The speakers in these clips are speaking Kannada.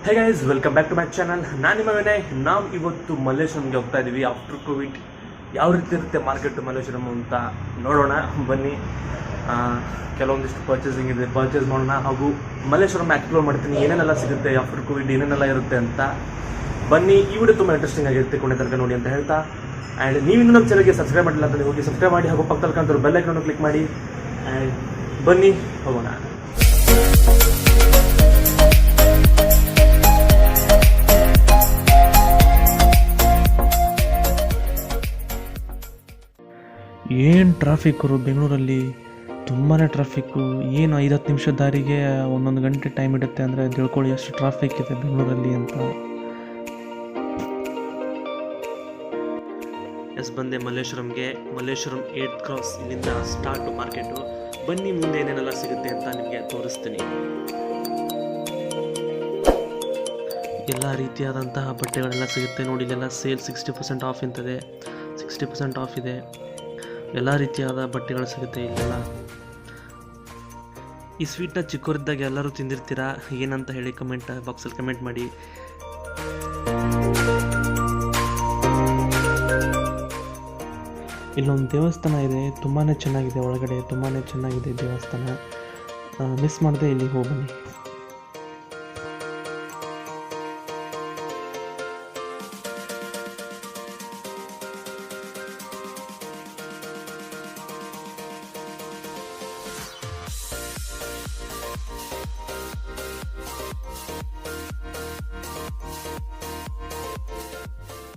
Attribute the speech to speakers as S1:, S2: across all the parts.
S1: Hey guys, welcome back to my channel. ನಾನು ನಿಮ್ಮ ವಿನಯ್. ನಾವು ಇವತ್ತು ಮಲ್ಲೇಶ್ವರಂಗೆ ಹೋಗ್ತಾ ಇದ್ದೀವಿ. ಆಫ್ಟರ್ ಕೋವಿಡ್ ಯಾವ ರೀತಿ ಇರುತ್ತೆ ಮಾರ್ಕೆಟ್ ಮಲ್ಲೇಶ್ವರಂ ಅಂತ ನೋಡೋಣ ಬನ್ನಿ. ಕೆಲವೊಂದಿಷ್ಟು ಪರ್ಚೇಸಿಂಗ್ ಇದೆ, ಪರ್ಚೇಸ್ ಮಾಡೋಣ. ಹಾಗೂ ಮಲ್ಲೇಶ್ವರಂ ಎಕ್ಸ್ಪ್ಲೋರ್ ಮಾಡ್ತೀನಿ, ಏನೇನೆಲ್ಲ ಸಿಗುತ್ತೆ, ಆಫ್ಟರ್ ಕೋವಿಡ್ ಏನೇನೆಲ್ಲ ಇರುತ್ತೆ ಅಂತ. ಬನ್ನಿ, ಈ ವಿಡಿಯೋ ತುಂಬ ಇಂಟ್ರೆಸ್ಟಿಂಗ್ ಆಗಿರುತ್ತೆ, ಕೊನೆ ತನಕ ನೋಡಿ ಅಂತ ಹೇಳ್ತಾ. ಆ್ಯಂಡ್ ನೀವಿನ್ನೂ ನಮ್ಮ ಚಾನಲ್ಗೆ ಸಬ್ಸ್ಕ್ರೈಬ್ ಮಾಡಿಲ್ಲ ಅಂತ ಹೋಗಿ ಸಬ್ಸ್ಕ್ರೈಬ್ ಮಾಡಿ, ಹಾಗೂ ಪಕ್ಕದಲ್ಲಿ ಕಾಣ್ತಿರೋ ಬೆಲ್ ಐಕಾನ್ ಕ್ಲಿಕ್ ಮಾಡಿ. ಆ್ಯಂಡ್ ಬನ್ನಿ ಹೋಗೋಣ. ಏನು ಟ್ರಾಫಿಕ್ಕು ಬೆಂಗಳೂರಲ್ಲಿ, ತುಂಬಾ ಟ್ರಾಫಿಕ್ಕು. ಏನು 5-10 ನಿಮಿಷದ ದಾರಿಗೆ 1 ಗಂಟೆ ಟೈಮ್ ಇಡುತ್ತೆ ಅಂದರೆ ತಿಳ್ಕೊಳ್ಳಿ ಎಷ್ಟು ಟ್ರಾಫಿಕ್ ಇದೆ ಬೆಂಗಳೂರಲ್ಲಿ ಅಂತ. ಬಂದೆ ಮಲ್ಲೇಶ್ವರಂಗೆ. ಮಲ್ಲೇಶ್ವರಂ 8th ಕ್ರಾಸ್, ಇಲ್ಲಿಂದ ಸ್ಟಾರ್ಟ್ ಮಾರ್ಕೆಟು. ಬನ್ನಿ ಮುಂದೆ ಏನೇನೆಲ್ಲ ಸಿಗುತ್ತೆ ಅಂತ ನಿಮಗೆ ತೋರಿಸ್ತೀನಿ. ಎಲ್ಲ ರೀತಿಯಾದಂತಹ ಬಟ್ಟೆಗಳೆಲ್ಲ ಸಿಗುತ್ತೆ ನೋಡಿ. ಇಲ್ಲೆಲ್ಲ ಸೇಲ್ 60% ಆಫ್ ಇಂತಿದೆ, 60% ಆಫ್ ಇದೆ. ಎಲ್ಲ ರೀತಿಯಾದ ಬಟ್ಟೆಗಳು ಸಿಗುತ್ತೆ ಇಲ್ಲೆಲ್ಲ. ಈ ಸ್ವೀಟ್ನ ಚಿಕ್ಕವರಿದ್ದಾಗ ಎಲ್ಲರೂ ತಿಂದಿರ್ತೀರಾ, ಏನಂತ ಹೇಳಿ ಕಮೆಂಟ್ ಬಾಕ್ಸಲ್ಲಿ ಕಮೆಂಟ್ ಮಾಡಿ. ಇಲ್ಲೊಂದು ದೇವಸ್ಥಾನ ಇದೆ, ತುಂಬಾ ಚೆನ್ನಾಗಿದೆ. ಒಳಗಡೆ ತುಂಬಾ ಚೆನ್ನಾಗಿದೆ ದೇವಸ್ಥಾನ. ಮಿಸ್ ಮಾಡದೆ ಇಲ್ಲಿಗೆ ಹೋಗ್ಬನ್ನಿ.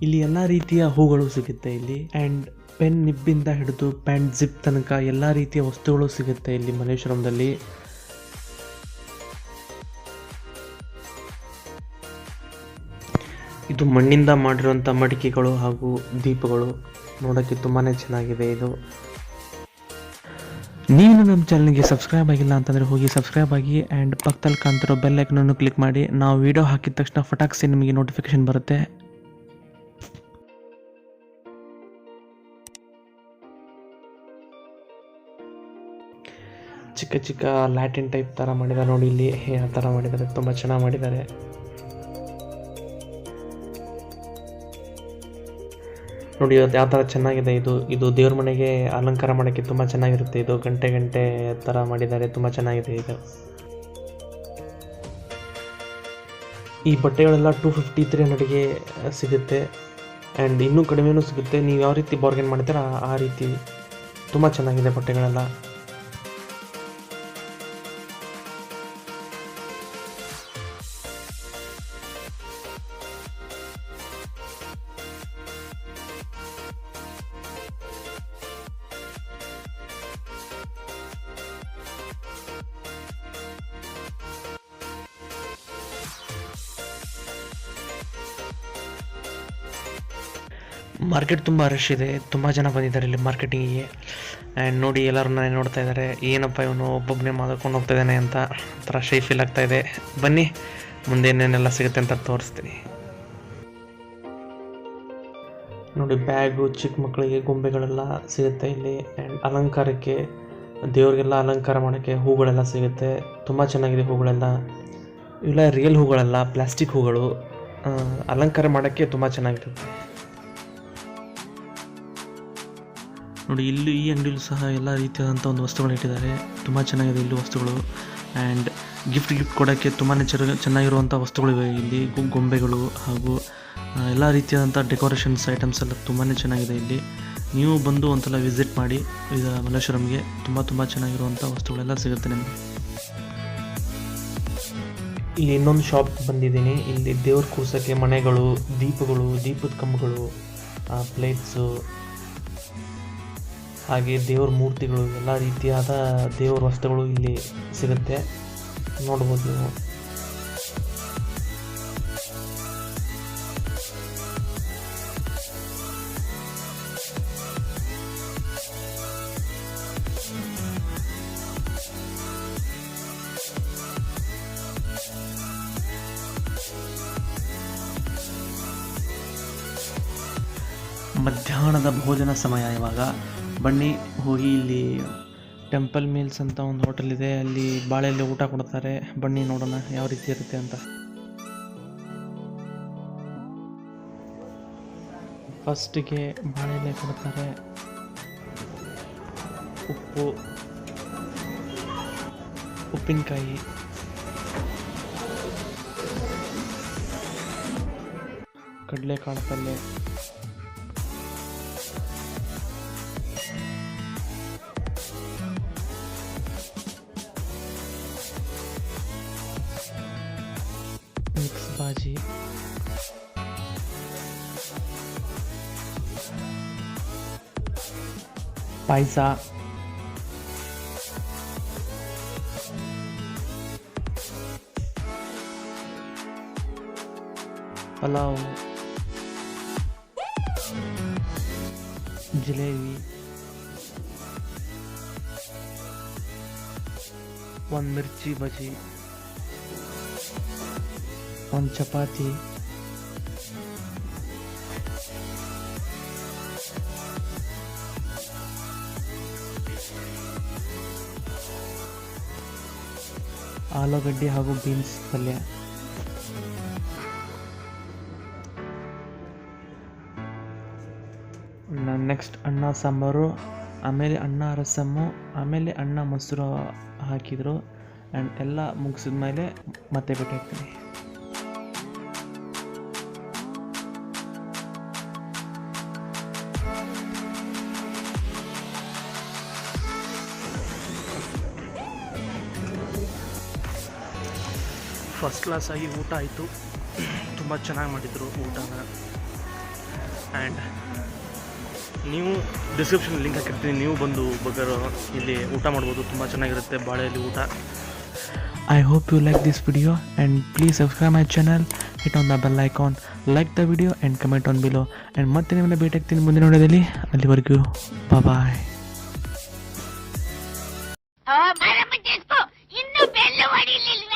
S1: ಇಲ್ಲಿ ಎಲ್ಲ ರೀತಿಯ ಹೂಗಳು ಸಿಗುತ್ತೆ ಇಲ್ಲಿ. ಆ್ಯಂಡ್ ಪೆನ್ ನಿಬ್ಬಿಂದ ಹಿಡಿದು ಪ್ಯಾಂಟ್ ಜಿಪ್ ತನಕ ಎಲ್ಲ ರೀತಿಯ ವಸ್ತುಗಳು ಸಿಗುತ್ತೆ ಇಲ್ಲಿ ಮಲ್ಲೇಶ್ವರಂದಲ್ಲಿ. ಇದು ಮಣ್ಣಿಂದ ಮಾಡಿರುವಂಥ ಮಡಿಕೆಗಳು ಹಾಗೂ ದೀಪಗಳು ನೋಡೋಕ್ಕೆ ತುಂಬಾ ಚೆನ್ನಾಗಿದೆ ಇದು. ನೀವು ನಮ್ಮ ಚಾನಲ್ಗೆ ಸಬ್ಸ್ಕ್ರೈಬ್ ಆಗಿಲ್ಲ ಅಂತಂದರೆ ಹೋಗಿ ಸಬ್ಸ್ಕ್ರೈಬ್ ಆಗಿ. ಆ್ಯಂಡ್ ಪಕ್ಕದಲ್ಲಿ ಕಾಣ್ತಿರೋ ಬೆಲ್ ಐಕನನ್ನು ಕ್ಲಿಕ್ ಮಾಡಿ. ನಾವು ವಿಡಿಯೋ ಹಾಕಿದ ತಕ್ಷಣ ಫಟಾಕ್ಸಿ ನಿಮಗೆ ನೋಟಿಫಿಕೇಶನ್ ಬರುತ್ತೆ. ಚಿಕ್ಕ ಚಿಕ್ಕ ಲ್ಯಾಟಿನ್ ಟೈಪ್ ಥರ ಮಾಡಿದ್ದಾರೆ ನೋಡಿ ಇಲ್ಲಿ. ಆ ಥರ ಮಾಡಿದ್ದಾರೆ, ತುಂಬ ಚೆನ್ನಾಗಿ ಮಾಡಿದ್ದಾರೆ. ನೋಡಿ ಯಾವ ಥರ ಚೆನ್ನಾಗಿದೆ ಇದು. ಇದು ದೇವ್ರ ಮನೆಗೆ ಅಲಂಕಾರ ಮಾಡೋಕ್ಕೆ ತುಂಬ ಚೆನ್ನಾಗಿರುತ್ತೆ ಇದು. ಗಂಟೆ ಥರ ಮಾಡಿದ್ದಾರೆ, ತುಂಬ ಚೆನ್ನಾಗಿದೆ ಇದು. ಈ ಬಟ್ಟೆಗಳೆಲ್ಲ 250-300ಗೆ ಸಿಗುತ್ತೆ. ಆ್ಯಂಡ್ ಇನ್ನೂ ಕಡಿಮೆನೂ ಸಿಗುತ್ತೆ. ನೀವು ಯಾವ ರೀತಿ ಬಾರ್ಗೇನ್ ಮಾಡ್ತೀರಾ ಆ ರೀತಿ. ತುಂಬ ಚೆನ್ನಾಗಿದೆ ಬಟ್ಟೆಗಳೆಲ್ಲ. ಮಾರ್ಕೆಟ್ ತುಂಬ ರಶ್ ಇದೆ, ತುಂಬ ಜನ ಬಂದಿದ್ದಾರೆ ಇಲ್ಲಿ ಮಾರ್ಕೆಟಿಂಗಿಗೆ. ಆ್ಯಂಡ್ ನೋಡಿ ಎಲ್ಲರೂ ನನಗೆ ನೋಡ್ತಾ ಇದ್ದಾರೆ, ಏನಪ್ಪ ಇವನು ಒಬ್ಬೊಬ್ಬನೇ ಮಾಡ್ಕೊಂಡು ಹೋಗ್ತಾ ಇದ್ದಾನೆ ಅಂತ ಥರ ಶೈ ಫೀಲ್ ಆಗ್ತಾ ಇದೆ. ಬನ್ನಿ ಮುಂದೆ ಏನೇನೆಲ್ಲ ಸಿಗುತ್ತೆ ಅಂತ ತೋರಿಸ್ತೀನಿ ನೋಡಿ. ಬ್ಯಾಗು, ಚಿಕ್ಕ ಮಕ್ಕಳಿಗೆ ಗೊಂಬೆಗಳೆಲ್ಲ ಸಿಗುತ್ತೆ ಇಲ್ಲಿ. ಆ್ಯಂಡ್ ಅಲಂಕಾರಕ್ಕೆ, ದೇವ್ರಿಗೆಲ್ಲ ಅಲಂಕಾರ ಮಾಡೋಕ್ಕೆ ಹೂಗಳೆಲ್ಲ ಸಿಗುತ್ತೆ. ತುಂಬ ಚೆನ್ನಾಗಿದೆ ಹೂಗಳೆಲ್ಲ. ಇವೆಲ್ಲ ರಿಯಲ್ ಹೂಗಳೆಲ್ಲ, ಪ್ಲಾಸ್ಟಿಕ್ ಹೂಗಳು. ಅಲಂಕಾರ ಮಾಡೋಕ್ಕೆ ತುಂಬ ಚೆನ್ನಾಗಿರುತ್ತೆ ನೋಡಿ. ಇಲ್ಲಿ ಈ ಅಂಗಡಿಯಲ್ಲೂ ಸಹ ಎಲ್ಲ ರೀತಿಯಾದಂಥ ಒಂದು ವಸ್ತುಗಳು ಇಟ್ಟಿದ್ದಾರೆ. ತುಂಬ ಚೆನ್ನಾಗಿದೆ ಇಲ್ಲಿ ವಸ್ತುಗಳು. ಆ್ಯಂಡ್ ಗಿಫ್ಟ್ ಕೊಡೋಕ್ಕೆ ತುಂಬಾ ಚೆನ್ನಾಗಿರುವಂಥ ವಸ್ತುಗಳಿವೆ ಇಲ್ಲಿ. ಗೊಂಬೆಗಳು ಹಾಗೂ ಎಲ್ಲ ರೀತಿಯಾದಂಥ ಡೆಕೋರೇಷನ್ಸ್ ಐಟಮ್ಸ್ ಎಲ್ಲ ತುಂಬಾ ಚೆನ್ನಾಗಿದೆ ಇಲ್ಲಿ. ನೀವು ಬಂದು ಒಂದ್ಸಲ ವಿಸಿಟ್ ಮಾಡಿ ಇದು ಮಲ್ಲೇಶ್ವರಂಗೆ. ತುಂಬ ಚೆನ್ನಾಗಿರುವಂಥ ವಸ್ತುಗಳೆಲ್ಲ ಸಿಗುತ್ತೆ ನಿಮಗೆ. ಇಲ್ಲಿ ಇನ್ನೊಂದು ಶಾಪ್ ಬಂದಿದ್ದೀನಿ. ಇಲ್ಲಿ ದೇವ್ರ ಕೂರ್ಸೋಕ್ಕೆ ಮನೆಗಳು, ದೀಪಗಳು, ದೀಪದ ಕಂಬಗಳು, ಪ್ಲೇಟ್ಸು, ಹಾಗೆ ದೇವ್ರ ಮೂರ್ತಿಗಳು, ಎಲ್ಲ ರೀತಿಯಾದ ದೇವ್ರ ವಸ್ತುಗಳು ಇಲ್ಲಿ ಸಿಗುತ್ತೆ, ನೋಡ್ಬೋದು ನೀವು. ಮಧ್ಯಾಹ್ನದ ಭೋಜನ ಸಮಯ ಇವಾಗ. ಬನ್ನಿ ಹೋಗಿ ಇಲ್ಲಿ ಟೆಂಪಲ್ ಮೀಲ್ಸ್ ಅಂತ ಒಂದು ಹೋಟೆಲ್ ಇದೆ, ಅಲ್ಲಿ ಬಾಳೆಯಲ್ಲಿ ಊಟ ಕೊಡ್ತಾರೆ. ಬನ್ನಿ ನೋಡೋಣ ಯಾವ ರೀತಿ ಇರುತ್ತೆ ಅಂತ. ಫಸ್ಟಿಗೆ ಬಾಳೆಲೆ ಕೊಡ್ತಾರೆ, ಉಪ್ಪು, ಉಪ್ಪಿನಕಾಯಿ, ಕಡಲೆಕಾಳು ಪಲ್ಯ, ಮಿಕ್ಸ್ ಬಾಜಿ, ಪಾಯಸ, ಪಲಾವ್, ಜಿಲೇಬಿ, ಒಂದು ಮಿರ್ಚಿ ಬಜಿ, ಒಂದು ಚಪಾತಿ, ಆಲೂಗಡ್ಡೆ ಹಾಗೂ ಬೀನ್ಸ್ ಪಲ್ಯ, ನೆಕ್ಸ್ಟ್ ಅನ್ನ ಸಾಂಬಾರು, ಆಮೇಲೆ ಅನ್ನ ರಸಮ್ಮು, ಆಮೇಲೆ ಅನ್ನ ಮೊಸರು ಹಾಕಿದರು. ಆ್ಯಂಡ್ ಎಲ್ಲ ಮುಗಿಸಿದ ಮೇಲೆ ಮತ್ತೆ ಭೇಟಿ ಆಗ್ತೀನಿ. ಫಸ್ಟ್ ಕ್ಲಾಸಾಗಿ ಊಟ ಆಯಿತು, ತುಂಬ ಚೆನ್ನಾಗಿ ಮಾಡಿದರು ಊಟನ. ಆ್ಯಂಡ್ ನೀವು ಡಿಸ್ಕ್ರಿಪ್ಷನ್ ಲಿಂಕ್ ಹಾಕಿರ್ತೀನಿ, ನೀವು ಬಂದು ಬೇಕಾದ್ರೆ ಇಲ್ಲಿ ಊಟ ಮಾಡ್ಬೋದು, ತುಂಬ ಚೆನ್ನಾಗಿರುತ್ತೆ ಬಾಳೆಯಲ್ಲಿ ಊಟ. I hope you like this video and please subscribe my channel, hit on the bell icon, like the video and comment on below. And ಮತ್ತೆ ನಿಮ್ಮನ್ನ ಭೇಟಿ ಆಗ್ತೀನಿ ಮುಂದಿನ ವಿಡಿಯೋದಲ್ಲಿ. ಅಲ್ಲಿವರೆಗೂ ಬಾಯ್.
S2: ಮರಮ చేసుకో, ಇನ್ನು ಬೆಲ್ಲು ಹೊಡಿಲಿಲ್ಲ.